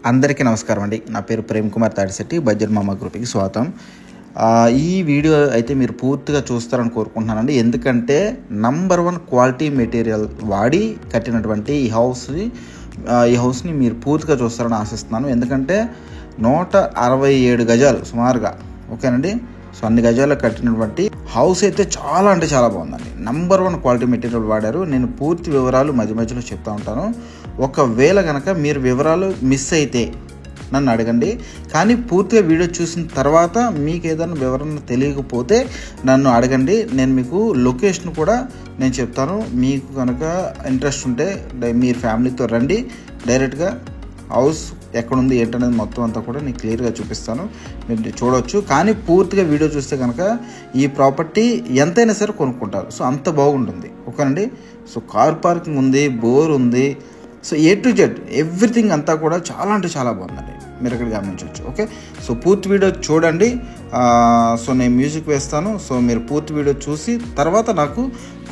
అందరికీ నమస్కారం అండి. నా పేరు ప్రేమ్ కుమార్ తాడిశెట్టి. బడ్జెట్ మామ గ్రూప్కి స్వాగతం. ఈ వీడియో అయితే మీరు పూర్తిగా చూస్తారని కోరుకుంటున్నానండి. ఎందుకంటే నంబర్ 1 క్వాలిటీ మెటీరియల్ వాడి కట్టినటువంటి ఈ హౌస్ని మీరు పూర్తిగా చూస్తారని ఆశిస్తున్నాను. ఎందుకంటే 167 గజాలు సుమారుగా, ఓకేనండి. సో అన్ని గజాల్లో కట్టినటువంటి హౌస్ అయితే చాలా అంటే చాలా బాగుందండి. నంబర్ 1 క్వాలిటీ మెటీరియల్ వాడారు. నేను పూర్తి వివరాలు మధ్య మధ్యలో చెప్తూ ఉంటాను. ఒకవేళ కనుక మీరు వివరాలు మిస్ అయితే నన్ను అడగండి. కానీ పూర్తిగా వీడియో చూసిన తర్వాత మీకు ఏదైనా వివరణ తెలియకపోతే నన్ను అడగండి. నేను మీకు లొకేషన్ కూడా నేను చెప్తాను. మీకు కనుక ఇంట్రెస్ట్ ఉంటే మీరు ఫ్యామిలీతో రండి. డైరెక్ట్గా హౌస్ ఎక్కడుంది ఏంటనేది మొత్తం అంతా కూడా నేను క్లియర్గా చూపిస్తాను, మీరు చూడవచ్చు. కానీ పూర్తిగా వీడియో చూస్తే కనుక ఈ ప్రాపర్టీ ఎంతైనా సరే కొనుక్కుంటారు. సో అంత బాగుంటుంది, ఓకేనండి. సో కార్ పార్కింగ్ ఉంది, బోర్ ఉంది. So A to Z everything అంతా కూడా చాలా అంటే చాలా బాగుందండి. మీరు ఇక్కడ గమనించవచ్చు, ఓకే. సో పూర్తి వీడియో చూడండి. సో నేను మ్యూజిక్ వేస్తాను. సో మీరు పూర్తి వీడియో చూసి తర్వాత నాకు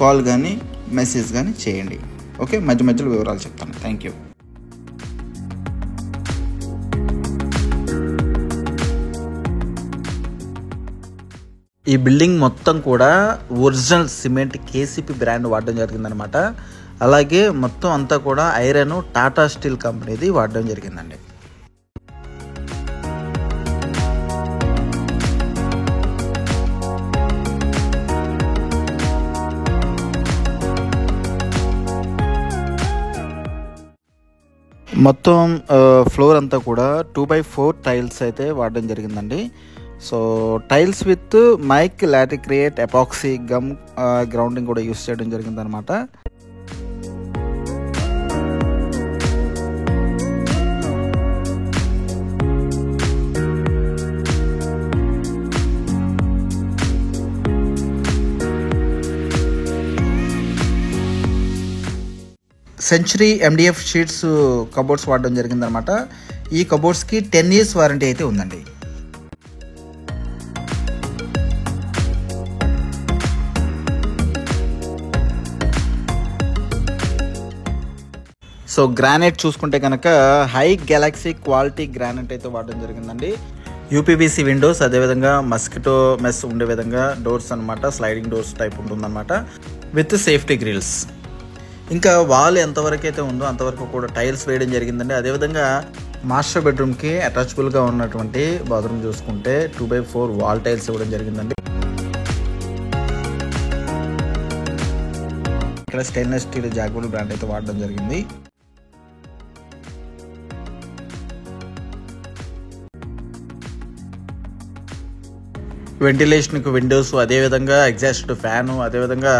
కాల్ కానీ మెసేజ్ కానీ చేయండి, ఓకే. మధ్య మధ్యలో వివరాలు చెప్తాను. Thank you. ఈ బిల్డింగ్ మొత్తం కూడా ఒరిజినల్ సిమెంట్ KCP బ్రాండ్ వాడడం జరిగిందనమాట. అలాగే మొత్తం అంతా కూడా ఐరన్ టాటా స్టీల్ కంపెనీది వాడడం జరిగిందండి. మొత్తం ఫ్లోర్ అంతా కూడా 2x4 టైల్స్ అయితే వాడడం జరిగిందండి. So tiles with MYK Laticrete epoxy gum grounding కూడా యూస్ చేయడం జరిగిందనమాట. సెంచురీ MDF షీట్స్ కబోర్డ్స్ వాడడం జరిగిందనమాట. ఈ కబోర్డ్స్కి 10 years వారంటీ అయితే ఉందండి. సో గ్రానైట్ చూసుకుంటే కనుక హై గెలాక్సీ క్వాలిటీ గ్రానైట్ అయితే వాడడం జరిగిందండి. UPVC విండోస్, అదేవిధంగా మస్కిటో మెస్ ఉండే విధంగా డోర్స్ అనమాట. స్లైడింగ్ డోర్స్ టైప్ ఉంటుందన్నమాట విత్ సేఫ్టీ గ్రిల్స్. ఇంకా వాల్ ఎంతవరకు అయితే ఉందో అంతవరకు కూడా టైల్స్ వేయడం జరిగిందండి. అదేవిధంగా మాస్టర్ బెడ్రూమ్కి అటాచబుల్గా ఉన్నటువంటి బాత్రూమ్ చూసుకుంటే 2x4 వాల్ టైల్స్ ఇవ్వడం జరిగిందండి. ఇక్కడ స్టెయిన్లెస్ స్టీల్ జాగ్వార్ బ్రాండ్ అయితే వాడడం జరిగింది. వెంటిలేషన్కి విండోస్, అదేవిధంగా ఎగ్జాస్ట్ ఫ్యాను, అదేవిధంగా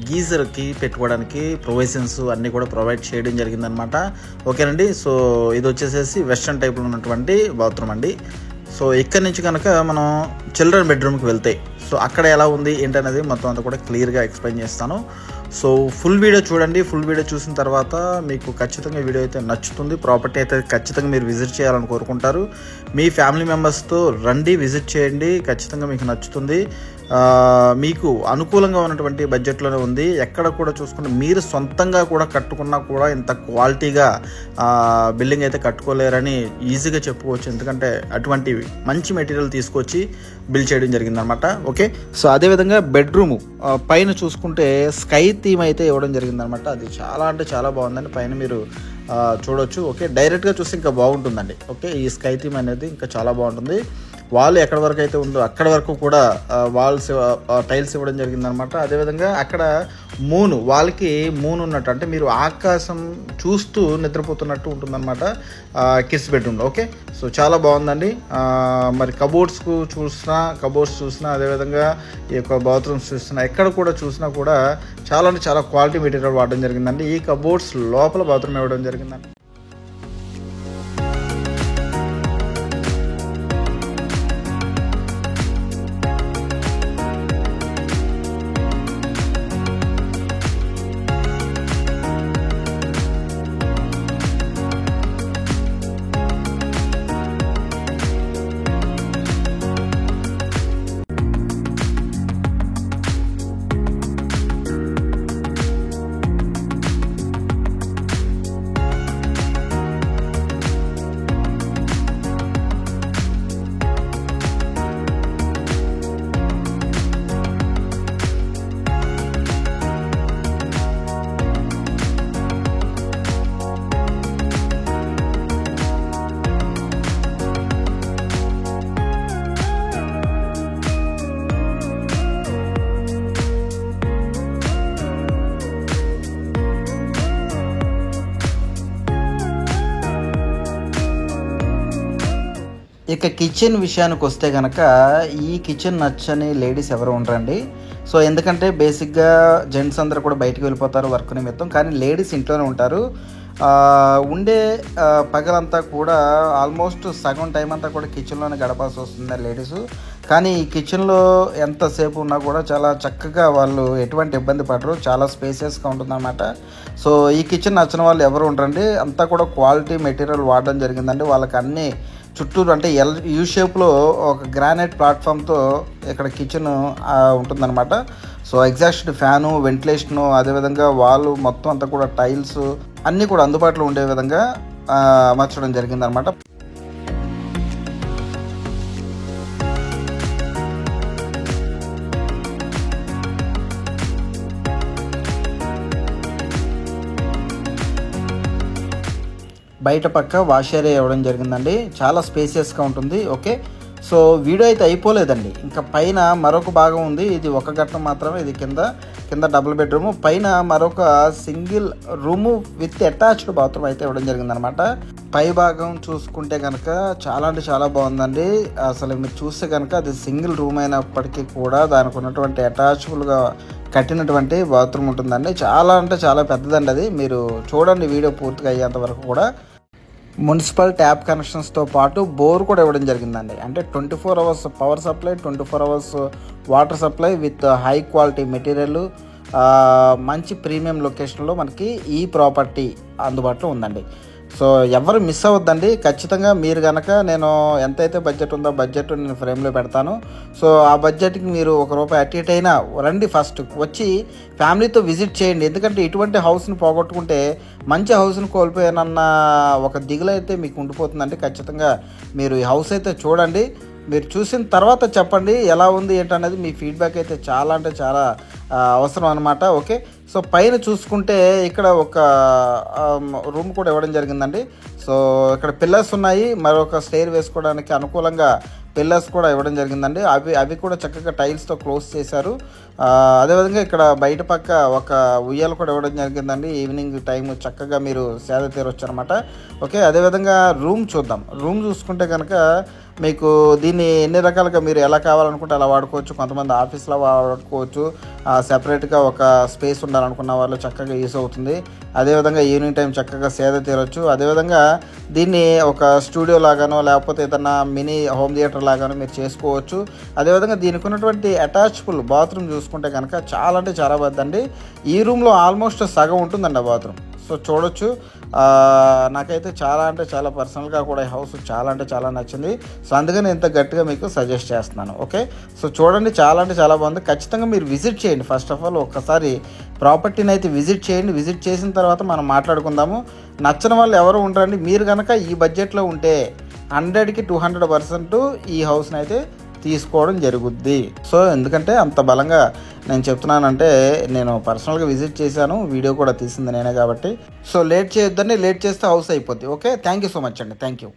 గీజర్కి పెట్టుకోవడానికి ప్రొవిజన్స్ అన్నీ కూడా ప్రొవైడ్ చేయడం జరిగిందనమాట, ఓకేనండి. సో ఇది వచ్చేసేసి వెస్ట్రన్ టైప్లో ఉన్నటువంటి బాత్రూమ్ అండి. సో ఇక్కడ నుంచి కనుక మనం చిల్డ్రన్ బెడ్రూమ్కి వెళ్తే సో అక్కడ ఎలా ఉంది ఏంటనేది మొత్తం అంతా కూడా క్లియర్గా ఎక్స్ప్లెయిన్ చేస్తాను. సో ఫుల్ వీడియో చూడండి. ఫుల్ వీడియో చూసిన తర్వాత మీకు ఖచ్చితంగా వీడియో అయితే నచ్చుతుంది. ప్రాపర్టీ అయితే ఖచ్చితంగా మీరు విజిట్ చేయాలని కోరుకుంటారు. మీ ఫ్యామిలీ మెంబర్స్తో రండి, విజిట్ చేయండి. ఖచ్చితంగా మీకు నచ్చుతుంది. మీకు అనుకూలంగా ఉన్నటువంటి బడ్జెట్లోనే ఉంది. ఎక్కడ కూడా చూసుకుంటే మీరు సొంతంగా కూడా కట్టుకున్నా కూడా ఇంత క్వాలిటీగా బిల్డింగ్ అయితే కట్టుకోలేరని ఈజీగా చెప్పుకోవచ్చు. ఎందుకంటే అటువంటి మంచి మెటీరియల్ తీసుకొచ్చి బిల్డ్ చేయడం జరిగిందనమాట, ఓకే. సో అదేవిధంగా బెడ్రూమ్ పైన చూసుకుంటే స్కై థీమ్ అయితే ఇవ్వడం జరిగిందనమాట. అది చాలా అంటే చాలా బాగుందండి. పైన మీరు చూడొచ్చు, ఓకే. డైరెక్ట్గా చూస్తే ఇంకా బాగుంటుందండి, ఓకే. ఈ స్కై థీమ్ అనేది ఇంకా చాలా బాగుంటుంది. వాల్ ఎక్కడ వరకు అయితే ఉందో అక్కడ వరకు కూడా వాల్స్ టైల్స్ ఇవ్వడం జరిగిందనమాట. అదేవిధంగా అక్కడ వాల్కి మూన్ ఉన్నట్టు, అంటే మీరు ఆకాశం చూస్తూ నిద్రపోతున్నట్టు ఉంటుందన్నమాట కిడ్స్ బెడ్రూమ్లో, ఓకే. సో చాలా బాగుందండి. మరి కబోర్డ్స్ చూసినా అదేవిధంగా ఈ యొక్క బాత్రూమ్స్ చూసినా ఎక్కడ కూడా చూసినా కూడా చాలా అంటే చాలా క్వాలిటీ మెటీరియల్ వాడడం జరిగిందండి. ఈ కబోర్డ్స్ లోపల బాత్రూమ్ ఇవ్వడం జరిగిందండి. ఇక కిచెన్ విషయానికి వస్తే కనుక ఈ కిచెన్ నచ్చని లేడీస్ ఎవరు ఉండరండి. సో ఎందుకంటే బేసిక్గా జెంట్స్ అందరూ కూడా బయటికి వెళ్ళిపోతారు వర్క్ నిమిత్తం, కానీ లేడీస్ ఇంట్లోనే ఉంటారు. ఉండే పగలంతా కూడా ఆల్మోస్ట్ సగం టైం అంతా కూడా కిచెన్లోనే గడపాల్సి వస్తుంది లేడీసు. కానీ ఈ కిచెన్లో ఎంతసేపు ఉన్నా కూడా చాలా చక్కగా వాళ్ళు ఎటువంటి ఇబ్బంది పడరు, చాలా స్పేసియస్గా ఉంటుందన్నమాట. సో ఈ కిచెన్ నచ్చిన వాళ్ళు ఎవరు ఉండరండి, అంతా కూడా క్వాలిటీ మెటీరియల్ వాడడం జరిగిందండి. వాళ్ళకి అన్నీ చుట్టూరు అంటే యూ షేప్లో ఒక గ్రానైట్ ప్లాట్ఫామ్తో ఇక్కడ కిచెన్ ఉంటుందన్నమాట. సో ఎగ్జాస్ట్ ఫ్యాను, వెంటిలేషను, అదేవిధంగా వాల్ మొత్తం అంతా కూడా టైల్స్ అన్నీ కూడా అందుబాటులో ఉండే విధంగా అమర్చడం జరిగిందనమాట. బయట పక్క వాష్ ఏరియా ఇవ్వడం జరిగిందండి, చాలా స్పేసియస్గా ఉంటుంది. ఓకే, సో వీడియో అయితే అయిపోలేదండి, ఇంకా పైన మరొక భాగం ఉంది. ఇది ఒక ఘట్టం మాత్రమే, ఇది కింద డబుల్ బెడ్రూము, పైన మరొక single room with attached bathroom అయితే ఇవ్వడం జరిగిందనమాట. పై భాగం చూసుకుంటే కనుక చాలా అంటే చాలా బాగుందండి. అసలు మీరు చూస్తే కనుక అది సింగిల్ రూమ్ అయినప్పటికీ కూడా దానికి ఉన్నటువంటి అటాచబుల్గా కట్టినటువంటి బాత్రూమ్ ఉంటుందండి. చాలా అంటే చాలా పెద్దదండి అది. మీరు చూడండి వీడియో పూర్తిగా అయ్యేంత వరకు కూడా. మున్సిపల్ ట్యాప్ కనెక్షన్స్తో పాటు బోర్ కూడా ఇవ్వడం జరిగిందండి. అంటే 24 hours power supply, 24 hours water supply with high quality material, మంచి ప్రీమియం లొకేషన్లో మనకి ఈ ప్రాపర్టీ అందుబాటులో ఉందండి. సో ఎవరు మిస్ అవ్వద్దండి, ఖచ్చితంగా మీరు కనుక నేను ఎంతైతే బడ్జెట్ ఉందో బడ్జెట్ నేను ఫ్రేమ్లో పెడతాను. సో ఆ బడ్జెట్కి మీరు ₹1 అటు ఇటు అయినా రండి, ఫస్ట్ వచ్చి ఫ్యామిలీతో విజిట్ చేయండి. ఎందుకంటే ఇటువంటి హౌస్ని పోగొట్టుకుంటే మంచి హౌస్ని కోల్పోయానన్న ఒక దిగులు అయితే మీకు ఉండిపోతుందండి. ఖచ్చితంగా మీరు ఈ హౌస్ అయితే చూడండి, మీరు చూసిన తర్వాత చెప్పండి ఎలా ఉంది ఏంటనేది. మీ ఫీడ్బ్యాక్ అయితే చాలా అంటే చాలా అవసరం అనమాట. ఓకే, సో పైన చూసుకుంటే ఇక్కడ ఒక రూమ్ కూడా ఇవ్వడం జరిగిందండి. సో ఇక్కడ పిల్లర్స్ ఉన్నాయి, మరొక స్టైర్ వేసుకోవడానికి అనుకూలంగా పిల్లర్స్ కూడా ఇవ్వడం జరిగిందండి. అవి కూడా చక్కగా టైల్స్తో క్లోజ్ చేశారు. అదేవిధంగా ఇక్కడ బయట పక్క ఒక ఉయ్యాలు కూడా ఇవ్వడం జరిగిందండి. ఈవినింగ్ టైం చక్కగా మీరు సేద తీరొచ్చు అనమాట. ఓకే, అదేవిధంగా రూమ్ చూద్దాం. రూమ్ చూసుకుంటే కనుక మీకు దీన్ని ఎన్ని రకాలుగా మీరు ఎలా కావాలనుకుంటే అలా వాడుకోవచ్చు. కొంతమంది ఆఫీస్లో వాడుకోవచ్చు, సెపరేట్గా ఒక స్పేస్ ఉండాలనుకున్న వాళ్ళు చక్కగా యూస్ అవుతుంది. అదేవిధంగా ఈవినింగ్ టైం చక్కగా సేద తీరొచ్చు. అదేవిధంగా దీన్ని ఒక స్టూడియో లాగానో లేకపోతే ఏదన్నా మినీ హోమ్ థియేటర్ లాగానో మీరు చేసుకోవచ్చు. అదేవిధంగా దీనికి ఉన్నటువంటి అటాచబుల్ బాత్రూమ్ చూసుకుంటే కనుక చాలా అంటే చాలా పెద్దండి. ఈ రూమ్లో ఆల్మోస్ట్ సగం ఉంటుందండి ఆ బాత్రూమ్. సో చూడొచ్చు. నాకైతే చాలా అంటే చాలా పర్సనల్గా కూడా ఈ హౌస్ చాలా అంటే చాలా నచ్చింది. సో అందుకని ఇంత గట్టిగా మీకు సజెస్ట్ చేస్తున్నాను. ఓకే, సో చూడండి చాలా అంటే చాలా బాగుంది. ఖచ్చితంగా మీరు విజిట్ చేయండి. ఫస్ట్ ఆఫ్ ఆల్ ఒక్కసారి ప్రాపర్టీని అయితే విజిట్ చేయండి. విజిట్ చేసిన తర్వాత మనం మాట్లాడుకుందాము. నచ్చని వాళ్ళు ఎవరు ఉండరండి. మీరు కనుక ఈ బడ్జెట్లో ఉంటే 100కి 200% ఈ హౌస్ని అయితే తీసుకోవడం జరుగుద్ది. సో ఎందుకంటే అంత బలంగా నేను చెప్తున్నానంటే నేను పర్సనల్గా విజిట్ చేశాను, వీడియో కూడా తీసింది నేనే కాబట్టి. సో లేట్ చేయొద్దండి, లేట్ చేస్తే హౌస్ అయిపోద్ది. Okay, thank you so much అండి, థ్యాంక్ యూ.